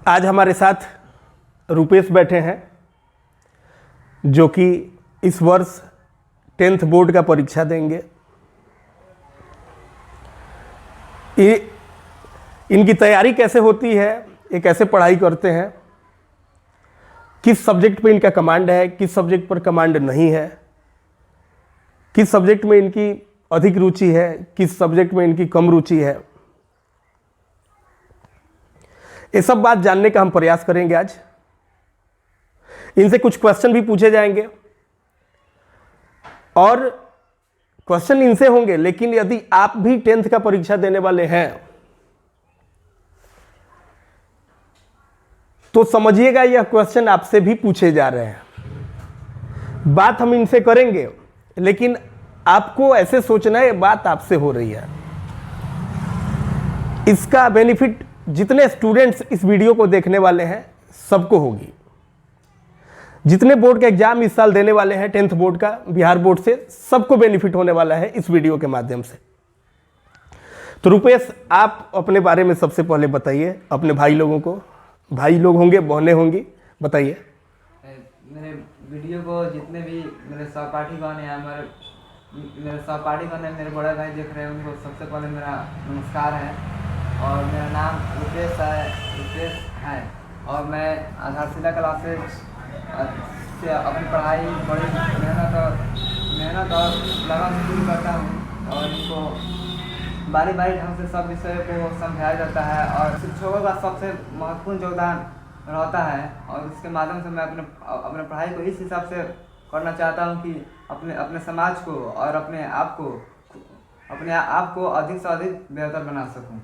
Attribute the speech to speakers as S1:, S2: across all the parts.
S1: आज हमारे साथ रुपेश बैठे हैं जो कि इस वर्ष 10th बोर्ड का परीक्षा देंगे। इनकी तैयारी कैसे होती है, ये कैसे पढ़ाई करते हैं, किस सब्जेक्ट पे इनका कमांड है, किस सब्जेक्ट पर कमांड नहीं है, किस सब्जेक्ट में इनकी अधिक रुचि है, किस सब्जेक्ट में इनकी कम रुचि है, ये सब बात जानने का हम प्रयास करेंगे। आज इनसे कुछ क्वेश्चन भी पूछे जाएंगे और क्वेश्चन इनसे होंगे, लेकिन यदि आप भी 10th का परीक्षा देने वाले हैं तो समझिएगा यह क्वेश्चन आपसे भी पूछे जा रहे हैं। बात हम इनसे करेंगे, लेकिन आपको ऐसे सोचना है बात आपसे हो रही है। इसका बेनिफिट जितने स्टूडेंट्स इस वीडियो को देखने वाले हैं सबको होगी। जितने बोर्ड का एग्जाम इस साल देने वाले हैं 10th बोर्ड का, बिहार बोर्ड से, सबको बेनिफिट होने वाला है इस वीडियो के माध्यम से। तो रुपेश, आप अपने बारे में सबसे पहले बताइए अपने भाई लोगों को। भाई लोग होंगे, बहनें होंगी, बताइए।
S2: मेरे वीडियो को जितने भी मेरे सहपाठीगण हैं, मेरे सहपाठीगण हैं, मेरे बड़े भाई देख रहे हैं, उनको सबसे पहले मेरा नमस्कार है। और मेरा नाम रुपेश है और मैं आधारशिला क्लासेज से अपनी पढ़ाई बड़ी मेहनत और लगन से शुरू करता हूँ और इनको बारी बारी ढंग से सब विषयों को समझाया जाता है और शिक्षकों का सबसे महत्वपूर्ण योगदान रहता है। और इसके माध्यम से मैं अपने पढ़ाई को इस हिसाब से करना चाहता हूँ कि अपने समाज को और अपने आप को अधिक से अधिक बेहतर बना सकूँ।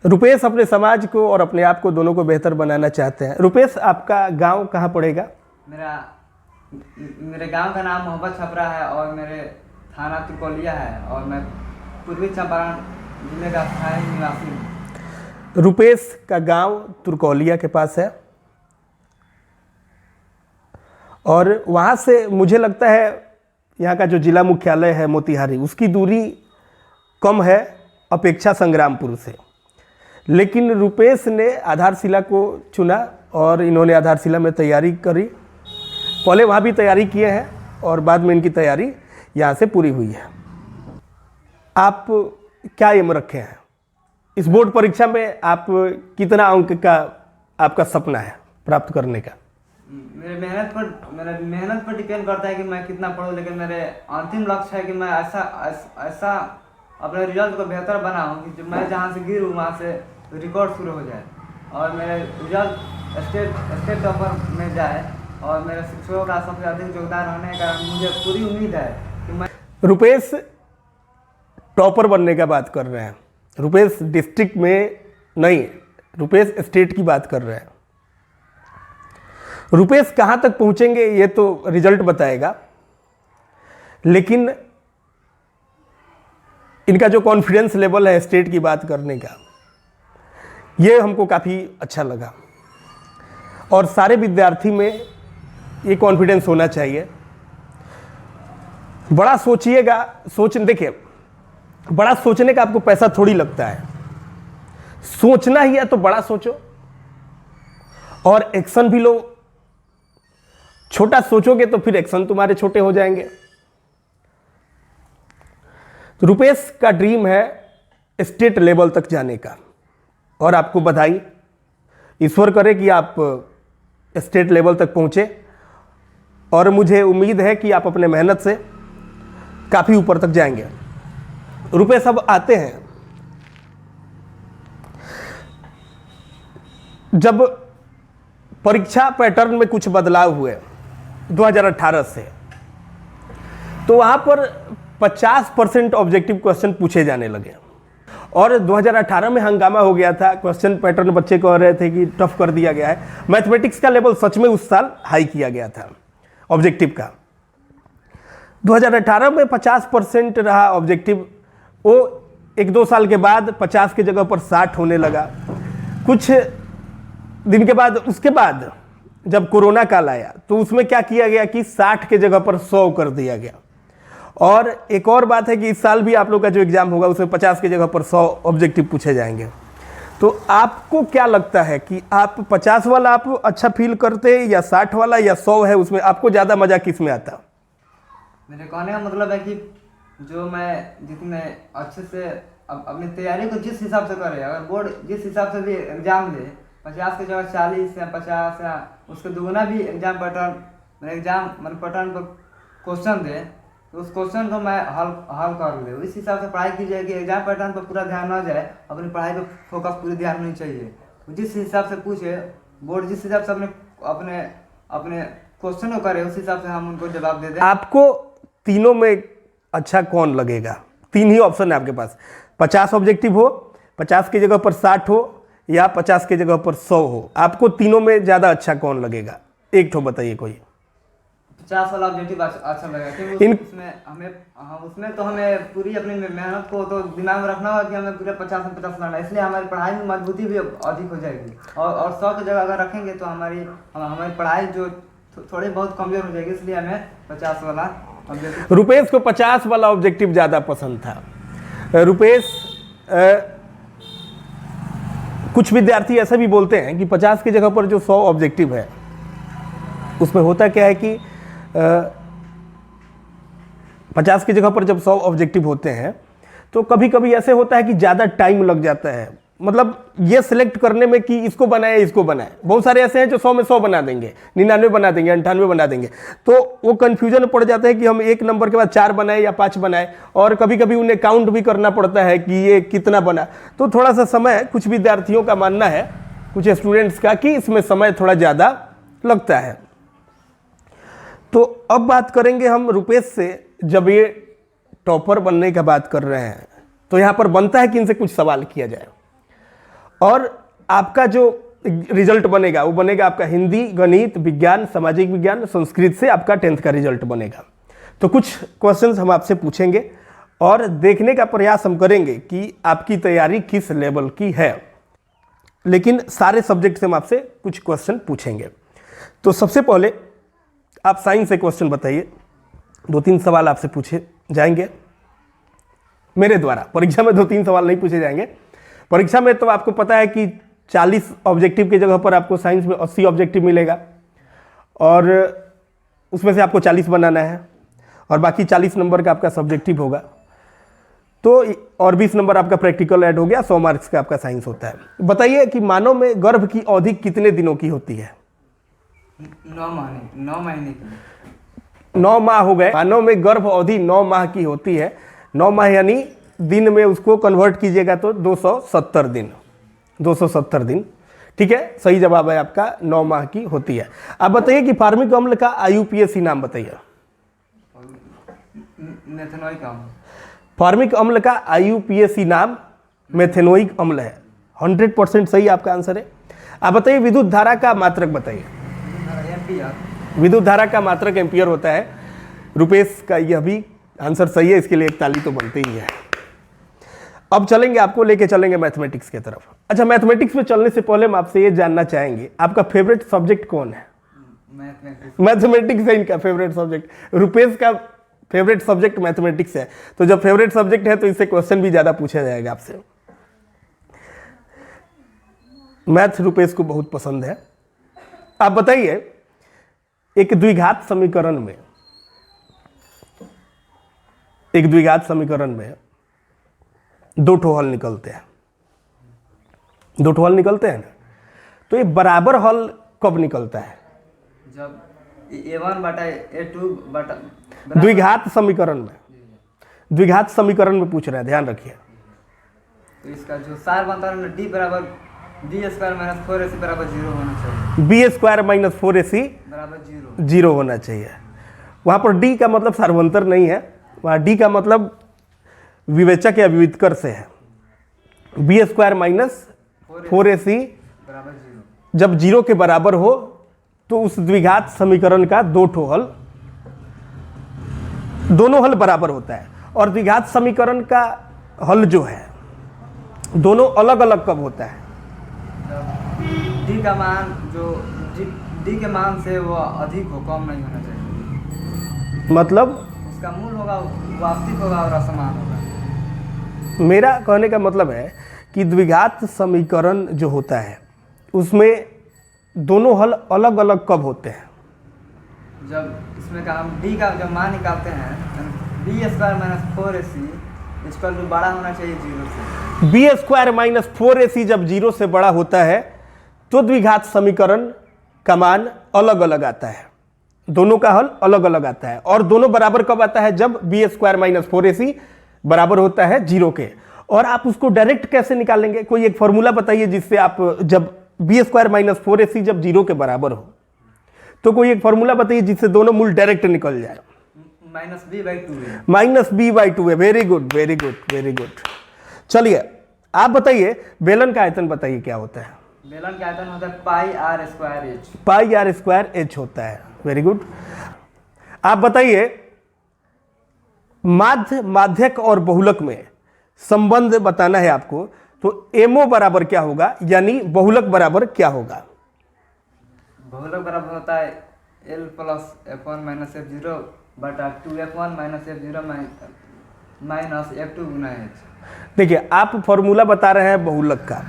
S1: रुपेश अपने समाज को और अपने आप को दोनों को बेहतर बनाना चाहते हैं। रुपेश, आपका गांव कहाँ पड़ेगा?
S2: मेरे गांव का नाम मोहब्बत छपरा है और मेरे थाना तुरकोलिया है और मैं पूर्वी चंपारण जिले का स्थायी निवासी हूँ।
S1: रुपेश का गांव तुरकोलिया के पास है और वहाँ से मुझे लगता है यहाँ का जो जिला मुख्यालय है मोतिहारी, उसकी दूरी कम है अपेक्षा संग्रामपुर से। लेकिन रुपेश ने आधारशिला को चुना और इन्होंने आधारशिला में तैयारी करी। पहले वहाँ भी तैयारी किए हैं और बाद में इनकी तैयारी यहाँ से पूरी हुई है। आप क्या एम रखे हैं इस बोर्ड परीक्षा में? आप कितना अंक का आपका सपना है प्राप्त करने का?
S2: मेरे मेहनत पर डिपेंड करता है कि मैं कितना पढ़ूं, लेकिन मेरे अंतिम लक्ष्य है कि मैं ऐसा अपने रिजल्ट को बेहतर बनाऊं कि मैं जहां से गिरूं वहां से रिकॉर्ड शुरू हो जाए और मेरे रिजल्ट स्टेट टॉपर में जाए और मेरे शिक्षकों का सबसे अधिक योगदान रहने का मुझे पूरी उम्मीद है कि मैं। रुपेश
S1: टॉपर बनने का बात कर रहे हैं। रुपेश डिस्ट्रिक्ट में नहीं, रुपेश स्टेट की बात कर रहे हैं। रुपेश कहाँ तक पहुँचेंगे ये तो रिजल्ट बताएगा, लेकिन इनका जो कॉन्फिडेंस लेवल है स्टेट की बात करने का, ये हमको काफ़ी अच्छा लगा। और सारे विद्यार्थी में ये कॉन्फिडेंस होना चाहिए। बड़ा सोचिएगा, देखिए, बड़ा सोचने का आपको पैसा थोड़ी लगता है। सोचना ही है तो बड़ा सोचो और एक्शन भी लो। छोटा सोचोगे तो फिर एक्शन तुम्हारे छोटे हो जाएंगे। तो रुपेश का ड्रीम है स्टेट लेवल तक जाने का और आपको बधाई। ईश्वर करे कि आप स्टेट लेवल तक पहुँचे और मुझे उम्मीद है कि आप अपने मेहनत से काफ़ी ऊपर तक जाएंगे। रुपेश, अब आते हैं, जब परीक्षा पैटर्न में कुछ बदलाव हुए 2018 से, तो वहाँ पर 50% ऑब्जेक्टिव क्वेश्चन पूछे जाने लगे और 2018 में हंगामा हो गया था। क्वेश्चन पैटर्न बच्चे कह रहे थे कि टफ कर दिया गया है। मैथमेटिक्स का लेवल सच में उस साल हाई किया गया था ऑब्जेक्टिव का। 2018 में 50% रहा ऑब्जेक्टिव, वो 1-2 साल के बाद 50 की जगह पर 60 होने लगा। कुछ दिन के बाद, उसके बाद जब कोरोना काल आया तो उसमें क्या किया गया कि 60 के जगह पर 100 कर दिया गया। और एक और बात है कि इस साल भी आप लोग का जो एग्ज़ाम होगा उसमें 50 की जगह पर 100 ऑब्जेक्टिव पूछे जाएंगे। तो आपको क्या लगता है कि आप 50 वाला आप अच्छा फील करते या 60 वाला या 100 है उसमें आपको ज़्यादा मज़ा किस में आता?
S2: मेरे कहने का मतलब है कि जो मैं जितने अच्छे से अपनी तैयारी को जिस हिसाब से करे, अगर बोर्ड जिस हिसाब से भी एग्जाम दे, 50 की जगह 40 या 50 या उसके दुगुना भी एग्जाम पैटर्न पर क्वेश्चन दे, तो उस क्वेश्चन को मैं हल कर ले। इस हिसाब से पढ़ाई की जाए कि एग्जाम पैटर्न पर पूरा ध्यान ना जाए, अपनी पढ़ाई पर फोकस पूरी ध्यान नहीं चाहिए। तो जिस हिसाब से पूछे बोर्ड, जिस हिसाब से अपने अपने क्वेश्चन को करे, उस हिसाब से हम उनको जवाब दे दें।
S1: आपको तीनों में अच्छा कौन लगेगा? 3 ही ऑप्शन है आपके पास, 50 ऑब्जेक्टिव हो, 50 की जगह पर 60 हो या 50 की जगह पर 100 हो। आपको तीनों में ज़्यादा अच्छा कौन लगेगा? एक ठो बताइए कोई।
S2: 50 वाला ऑब्जेक्टिव अच्छा लगेगा, क्योंकि उसमें तो हमें पूरी अपनी मेहनत को तो दिमाग में रखना होगा कि हमें पूरे 50 में 50 लाना है, इसलिए हमारी पढ़ाई में मजबूती भी अधिक हो जाएगी। और 100 की जगह अगर रखेंगे तो हमारी पढ़ाई जो थोड़ी बहुत कमजोर हो जाएगी, इसलिए हमें 50 वाला ऑब्जेक्टिव।
S1: रुपेश को 50 वाला ऑब्जेक्टिव ज़्यादा पसंद था। रुपेश, कुछ विद्यार्थी ऐसा भी बोलते हैं कि 50 की जगह पर जो 100 ऑब्जेक्टिव है उसमें होता क्या है कि 50 की जगह पर जब 100 ऑब्जेक्टिव होते हैं तो कभी कभी ऐसे होता है कि ज़्यादा टाइम लग जाता है, मतलब ये सिलेक्ट करने में कि इसको बनाए इसको बनाए। बहुत सारे ऐसे हैं जो 100 में 100 बना देंगे, 99 बना देंगे, 98 बना देंगे, तो वो कन्फ्यूजन पड़ जाता है कि हम एक नंबर के बाद 4 बनाए या 5 बनाए, और कभी कभी उन्हें काउंट भी करना पड़ता है कि ये कितना बना। तो थोड़ा सा समय, कुछ विद्यार्थियों का मानना है, कुछ स्टूडेंट्स का, कि इसमें समय थोड़ा ज़्यादा लगता है। तो अब बात करेंगे हम रुपेश से। जब ये टॉपर बनने का बात कर रहे हैं तो यहाँ पर बनता है कि इनसे कुछ सवाल किया जाए, और आपका जो रिजल्ट बनेगा वो बनेगा आपका हिंदी, गणित, विज्ञान, सामाजिक विज्ञान, संस्कृत से आपका 10th का रिजल्ट बनेगा। तो कुछ क्वेश्चंस हम आपसे पूछेंगे और देखने का प्रयास हम करेंगे कि आपकी तैयारी किस लेवल की है, लेकिन सारे सब्जेक्ट से हम आपसे कुछ क्वेश्चन पूछेंगे। तो सबसे पहले आप साइंस से क्वेश्चन बताइए। 2-3 सवाल आपसे पूछे जाएंगे मेरे द्वारा। परीक्षा में 2-3 सवाल नहीं पूछे जाएंगे। परीक्षा में तो आपको पता है कि 40 ऑब्जेक्टिव की जगह पर आपको साइंस में 80 ऑब्जेक्टिव मिलेगा, और उसमें से आपको 40 बनाना है, और बाकी 40 नंबर का आपका सब्जेक्टिव होगा। तो और 20 नंबर आपका प्रैक्टिकल ऐड हो गया, 100 मार्क्स का आपका साइंस होता है। बताइए कि मानव में गर्भ की अवधि कितने दिनों की होती है?
S2: 9 महीने की।
S1: 9 माह हो गए। मानव में गर्भ अवधि 9 माह की होती है। 9 माह यानी दिन में उसको कन्वर्ट कीजिएगा तो 270 दिन। 270 दिन, ठीक है, सही जवाब है आपका, 9 माह की होती है। अब बताइए कि फार्मिक अम्ल का IUPAC नाम बताइए।
S2: मेथेनोइक अम्ल।
S1: फार्मिक अम्ल का IUPAC नाम मेथेनोइक अम्ल है। 100% सही आपका आंसर है। आप बताइए विद्युत धारा का मात्रक बताइए। विद्युत धारा का मात्रक एम्पियर होता है। रुपेश का यह भी आंसर सही है, इसके लिए एक ताली तो बनती ही है। अब चलेंगे, आपको लेके चलेंगे मैथमेटिक्स की तरफ। अच्छा, मैथमेटिक्स में चलने से पहले हम आपसे ये जानना चाहेंगे आपका फेवरेट सब्जेक्ट कौन है? मैथमेटिक्स है इनका फेवरेट सब्जेक्ट। रुपेश का फेवरेट सब्जेक्ट मैथमेटिक्स है। तो जब फेवरेट सब्जेक्ट है तो इससे क्वेश्चन भी ज़्यादा पूछा जाएगा आपसे। मैथ रुपेश को बहुत पसंद है। आप बताइए, एक द्विघात समीकरण में 2 ठो हल निकलते हैं। 2 ठो हल निकलते हैं ना, तो ये बराबर हल कब निकलता है?
S2: जब A1 बटा A2 बटा
S1: द्विघात समीकरण में पूछ रहे हैं, ध्यान रखिए।
S2: तो इसका जो सार बनता है ना, D बराबर B² - 4AC बराबर 0 होना चाहिए।
S1: B² - 4AC
S2: बराबर
S1: 0 होना चाहिए। वहाँ पर D का मतलब सार्वंतर नहीं है, वहाँ D का मतलब विवेचक या विविधकर से है। B² - 4AC
S2: बराबर 0।
S1: जब 0 के बराबर हो तो उस द्विघात समीकरण का 2 ठो हल, दोनों हल बराबर होता है। और द्विघात समीकरण का हल जो है दोनों अलग अलग कब होता है?
S2: D का मान जो D के मान से वो अधिक हो, कम नहीं होना चाहिए।
S1: मतलब
S2: उसका मूल होगा, वास्तविक होगा और असमान होगा।
S1: मेरा कहने का मतलब है कि द्विघात समीकरण जो होता है उसमें दोनों हल अलग अलग कब होते हैं?
S2: जब इसमें का हम डी का जब मान निकालते हैं B square minus 4ac equal to बड़ा होना चाहिए 0 से।
S1: बी स्क्वायर माइनस 4ac जब 0 से बड़ा होता है तो द्विघात समीकरण का मान अलग अलग आता है, दोनों का हल अलग अलग आता है। और दोनों बराबर कब आता है? जब बी स्क्वायर माइनस 4ac बराबर होता है 0 के। और आप उसको डायरेक्ट कैसे निकालेंगे? कोई एक फॉर्मूला बताइए जिससे आप जब बी स्क्वायर माइनस 4ac जब 0 के बराबर हो तो कोई एक फॉर्मूला बताइए जिससे दोनों मूल डायरेक्ट निकल जाए।
S2: माइनस b/2 है।
S1: माइनस b/2 है। Very good very good very good. चलिए आप बताइए बेलन का आयतन बताइए क्या होता है?
S2: बेलन का आयतन होता है pi R square H.
S1: Pi R square H होता है। Very good. आप बताइए माध्य, माध्यक और बहुलक में संबंध बताना है आपको, तो एमओ बराबर क्या होगा, यानी बहुलक बराबर क्या होगा?
S2: बहुलक बराबर होता है L plus F1 minus F0 बटा 2F1 minus F0 minus F2 गुना H।
S1: देखिए आप फॉर्मूला बता रहे हैं बहुलक का,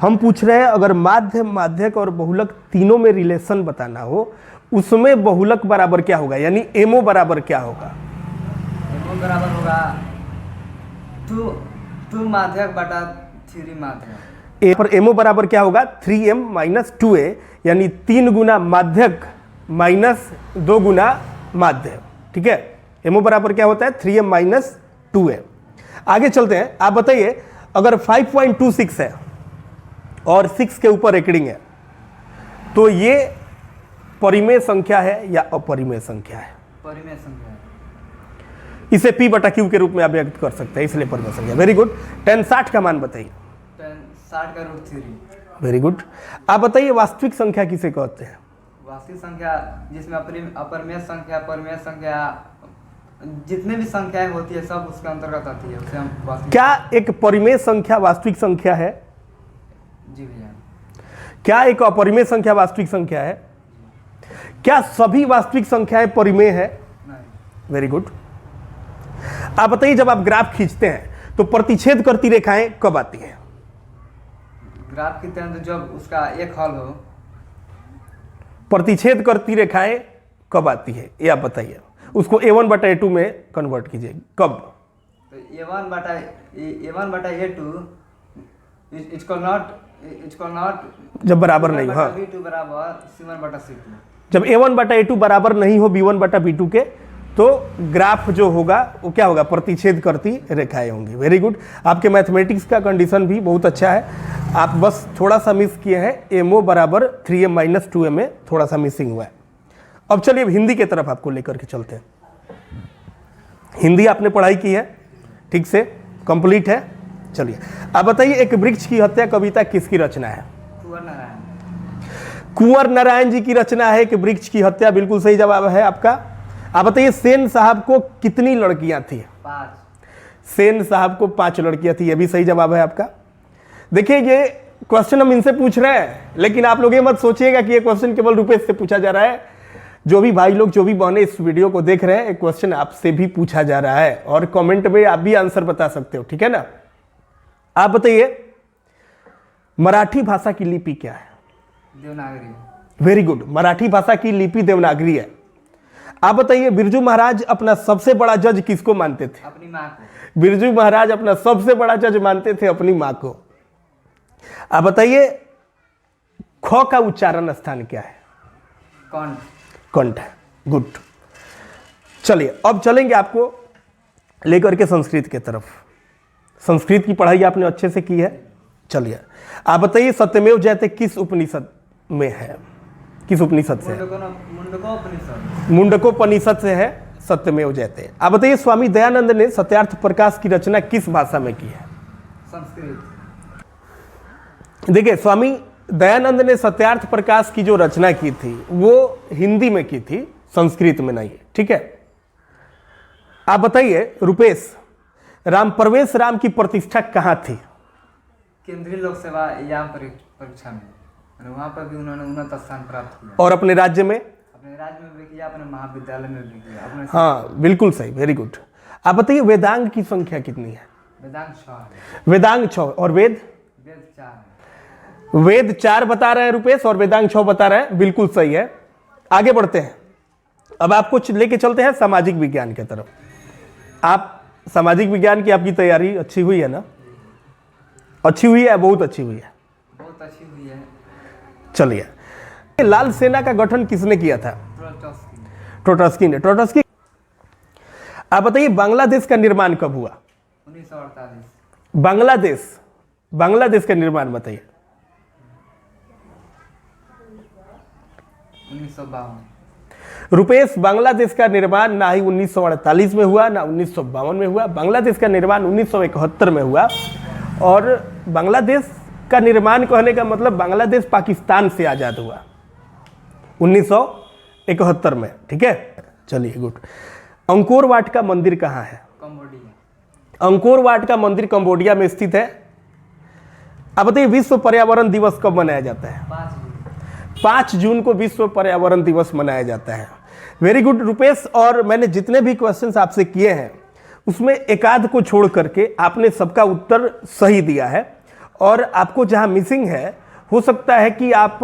S1: हम पूछ रहे हैं अगर माध्य, माध्यक और बहुलक तीनों में रिलेशन बताना हो उसमें बहुलक बराबर क्या होगा, यानी एमओ बराबर क्या होगा?
S2: एमओ बराबर होगा 2 माध्यक बटा 3 माध्यक।
S1: ए पर एमओ बराबर क्या होगा? 3m माइनस 2a, यानी 3 गुना माध्यक माइनस 2 गुना माध्य। ठीक है, एमओ बराबर क्या होता है? 3m minus 2a। आगे चलते हैं। आप बताइए अगर 5.26 है और 6 के ऊपर एकड़िंग है तो ये परिमेय संख्या है या अपरिमेय संख्या है?
S2: परिमेय संख्या है।
S1: इसे p बटा q के रूप में आप व्यक्त कर सकते हैं, इसलिए परिमेय संख्या। Very good. tan 60 का मान बताइए।
S2: tan 60 का रूट 3।
S1: Very good. आप बताइए वास्तविक संख्या किसे कहते हैं?
S2: वास्तविक संख्या जिसमें अपरिमेय संख्या, परिमेय संख्या, जितने भी संख्याएं होती है सब उसके अंतर्गत आती है, उसे हम वास्तविक।
S1: क्या एक परिमेय संख्या वास्तविक संख्या है?
S2: जी भैया।
S1: क्या एक अपरिमेय संख्या वास्तविक संख्या है? क्या सभी वास्तविक संख्याएं परिमेय है?
S2: नहीं।
S1: Very good. आप बताइए जब आप ग्राफ खींचते हैं तो प्रतिच्छेद करती रेखाएं कब आती हैं?
S2: ग्राफ खींचते हैं तो जब उसका एक हल हो।
S1: प्रतिच्छेद करती रेखाएं कब आती है ये आप बताइए। उसको a1 बटा a2 में कन्वर्ट कीजिए, कब?
S2: तो a1 बटा a2 इक्वल नॉट
S1: जब बराबर नहीं हो। हाँ,
S2: b2 बराबर c1 बटा c2।
S1: जब a1 बटा a2 बराबर नहीं हो b1 बटा b2 के तो ग्राफ जो होगा वो क्या होगा? प्रतिच्छेद करती रेखाएं होंगी। Very good. आपके मैथमेटिक्स का कंडीशन भी बहुत अच्छा है, आप बस थोड़ा सा मिस किए हैं, एमओ बराबर 3m माइनस 2m में थोड़ा सा मिसिंग हुआ है। अब चलिए अब हिंदी के तरफ आपको लेकर के चलते हैं। हिंदी आपने पढ़ाई की है ठीक से, कंप्लीट है। चलिए आप बताइए एक वृक्ष की हत्या कविता किसकी रचना है?
S2: कुंवर नारायण।
S1: कुंवर नारायण जी की रचना है एक वृक्ष की हत्या। बिल्कुल सही जवाब है आपका। आप बताइए सेन साहब को कितनी लड़कियां थी?
S2: 5।
S1: सेन साहब को 5 लड़कियां थी, यह भी सही जवाब है आपका। देखिए ये क्वेश्चन हम इनसे पूछ रहे हैं, लेकिन आप लोग ये मत सोचिएगा कि ये क्वेश्चन केवल रुपेश से पूछा जा रहा है। जो भी भाई लोग, जो भी बहनें इस वीडियो को देख रहे हैं, एक क्वेश्चन आपसे भी पूछा जा रहा है और कमेंट में आप भी आंसर बता सकते हो, ठीक है ना? आप बताइए मराठी भाषा की लिपि क्या है?
S2: देवनागरी।
S1: Very good. मराठी भाषा की लिपि देवनागरी है। आप बताइए बिरजू महाराज अपना सबसे बड़ा जज किसको मानते थे?
S2: अपनी माँ को।
S1: बिरजू महाराज अपना सबसे बड़ा जज मानते थे अपनी मां को। आप बताइए ख का उच्चारण स्थान क्या है?
S2: कंठ।
S1: कंठ है। गुड। चलिए अब चलेंगे आपको लेकर के संस्कृत के तरफ। संस्कृत की पढ़ाई आपने अच्छे से की है। चलिए आप बताइए सत्यमेव जयते किस उपनिषद में है? किस उपनिषद से? मुंडकोपनिषद से है सत्यमेव जयते। आप बताइए स्वामी दयानंद ने सत्यार्थ प्रकाश की रचना किस भाषा में की है?
S2: संस्कृत।
S1: देखिए स्वामी दयानंद ने सत्यार्थ प्रकाश की जो रचना की थी वो हिंदी में की थी, संस्कृत में नहीं, ठीक है? आप बताइए रुपेश राम प्रवेश राम की प्रतिष्ठा कहाँ थी?
S2: केंद्रीय लोक सेवा एग्जाम परीक्षा में, वहाँ पर भी उन्होंने उन्नत स्थान प्राप्त किया।
S1: और अपने राज्य में?
S2: अपने राज्य में भी किया, अपने महाविद्यालय में भी किया, अपने।
S1: हाँ बिल्कुल सही, वेरी गुड। आप बताइए वेदांग की संख्या कितनी है?
S2: वेदांग 6 है।
S1: वेदांग 6 और वेद?
S2: 4 है।
S1: वेद 4 बता रहे हैं रुपेश और वेदांग 6 बता रहे हैं, बिल्कुल सही है। आगे बढ़ते हैं, अब आपको लेके चलते हैं सामाजिक विज्ञान की तरफ। आप सामाजिक विज्ञान की आपकी तैयारी अच्छी हुई है ना? अच्छी हुई है, बहुत अच्छी हुई है,
S2: बहुत अच्छी हुई है।
S1: चलिए, लाल सेना का गठन किसने किया था? ट्रोट्स्की ने। ट्रोट्स्की। आप बताइए बांग्लादेश का निर्माण कब हुआ?
S2: 1948।
S1: बांग्लादेश का निर्माण बताइए।
S2: 1952।
S1: रुपेश, बांग्लादेश का निर्माण ना ही 1948 में हुआ ना 1952 में हुआ। बांग्लादेश का निर्माण 1971 में हुआ। और बांग्लादेश का निर्माण कहने का मतलब बांग्लादेश पाकिस्तान से आज़ाद हुआ 1971 में। ठीक है, चलिए गुड। अंकोर वाट का मंदिर कहाँ है?
S2: कंबोडिया।
S1: अंकोर वाट का मंदिर कंबोडिया में स्थित है। अब बताइए विश्व पर्यावरण दिवस कब मनाया जाता है? 5 जून को विश्व पर्यावरण दिवस मनाया जाता है। Very good Rupesh. और मैंने जितने भी क्वेश्चंस आपसे किए हैं उसमें एक आध को छोड़ करके आपने सबका उत्तर सही दिया है। और आपको जहां मिसिंग है, हो सकता है कि आप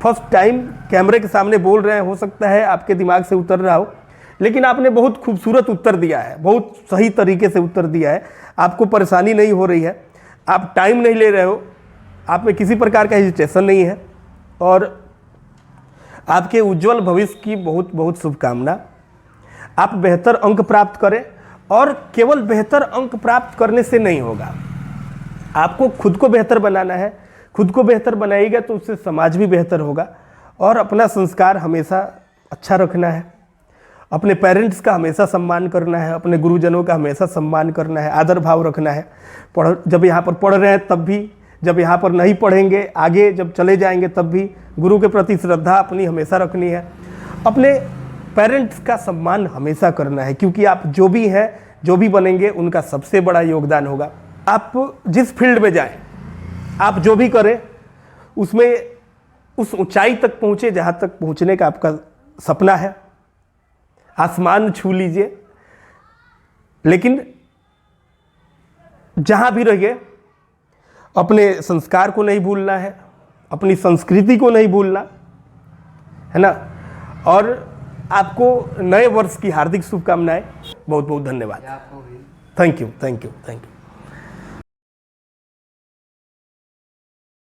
S1: फर्स्ट टाइम कैमरे के सामने बोल रहे हैं, हो सकता है आपके दिमाग से उतर रहा हो, लेकिन आपने बहुत खूबसूरत उत्तर दिया है, बहुत सही तरीके से उत्तर दिया है। आपको परेशानी नहीं हो रही है, आप टाइम नहीं ले रहे हो, आप में किसी प्रकार का हेजिटेशन नहीं है। और आपके उज्जवल भविष्य की बहुत बहुत शुभकामना। आप बेहतर अंक प्राप्त करें। और केवल बेहतर अंक प्राप्त करने से नहीं होगा, आपको खुद को बेहतर बनाना है। खुद को बेहतर बनाइएगा तो उससे समाज भी बेहतर होगा। और अपना संस्कार हमेशा अच्छा रखना है, अपने पेरेंट्स का हमेशा सम्मान करना है, अपने गुरुजनों का हमेशा सम्मान करना है, आदर भाव रखना है। जब यहाँ पर पढ़ रहे हैं तब भी, जब यहाँ पर नहीं पढ़ेंगे, आगे जब चले जाएंगे तब भी गुरु के प्रति श्रद्धा अपनी हमेशा रखनी है। अपने पेरेंट्स का सम्मान हमेशा करना है, क्योंकि आप जो भी हैं, जो भी बनेंगे, उनका सबसे बड़ा योगदान होगा। आप जिस फील्ड में जाएं, आप जो भी करें, उसमें उस ऊंचाई तक पहुँचे जहाँ तक पहुँचने का आपका सपना है। आसमान छू लीजिए, लेकिन जहाँ भी रहिए अपने संस्कार को नहीं भूलना है, अपनी संस्कृति को नहीं भूलना है ना। और आपको नए वर्ष की हार्दिक शुभकामनाएं। बहुत बहुत धन्यवाद।
S2: आपको भी।
S1: Thank you, thank you, thank you.